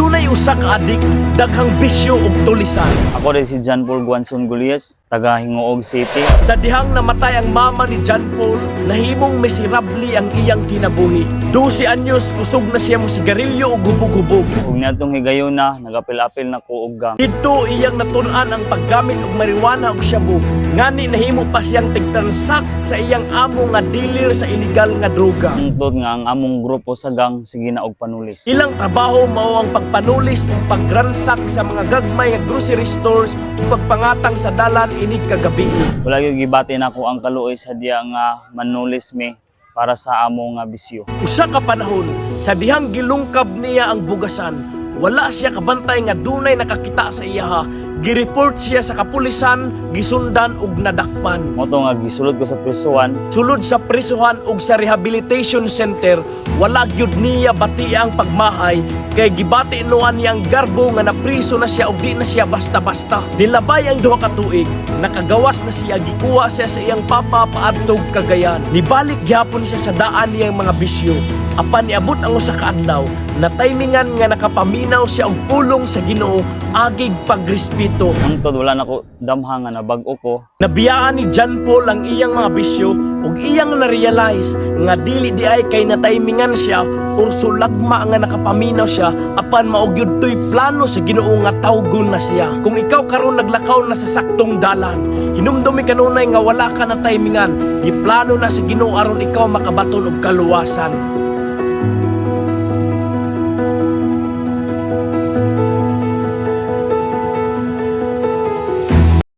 Dunay usa ka adik, daghang bisyo ug tulisan. Ako rin si John Paul Guanzon Gulies, taga Hingoog City. Sa dihang namatay ang mama ni John Paul, nahimong miserable ang iyang kinabuhi. 12 anyos kusog na siya mo sigarilyo ug hubog-hubog. Ug niadtong higayon na, nagapil-apil na ko og gang. Dito iyang natun-an ang paggamit og marijuana ug shabu. Ngani nahimo pa siyang tigtransak sa iyang amo nga dealer sa illegal nga droga. Tungtod nga ang among grupo sa gang sige na og panulis. Ilang trabaho mao ang pagpanulis ug pagransak sa mga gagmay nga grocery stores ug pagpangatang sa dalan inig kagabi. Wala gyud gibati nako ang kaluoy sa diya nga manulis mi para sa amo nga bisyo. Usa ka panahon, sa dihang gilungkab niya ang bugasan, wala siya kabantay nga dunay nakakita sa iya. Gireport siya sa kapulisan, gisundan ug nadakpan. Moto nga gisulod ko sa prisuhan, Sulod sa prisuhan ug sa rehabilitation center, wala gyud niya bati ang pagmahay kay gibati nuan niya ang garbo nga napriso na siya ug di na siya basta-basta. Nilabay ang duha ka tuig, nakagawas na siya, gikuha siya sa iyang papa paadtog Cagayan. Nibalik gyapon siya sa daan niyang mga bisyo. Apan niabot ang usa ka adlaw, nataymingan nga nakapaminaw siya og pulong sa Ginoo agig pagrespeto. tungtod wala nako damha nga nabag-o ko. Nabiyaan ni John Paul ang iyang mga bisyo ug iyang na-realize nga dili di ay kay nataymingan siya or sulagma nga nakapaminaw siya apan maugyod to'y plano sa Ginoo nga tawgon na siya. Kung ikaw karon naglakaw na sa saktong dalan, hinumdumi kanunay nga wala ka na taymingan, giplano na sa Ginoo aron ikaw makabaton og kaluwasan.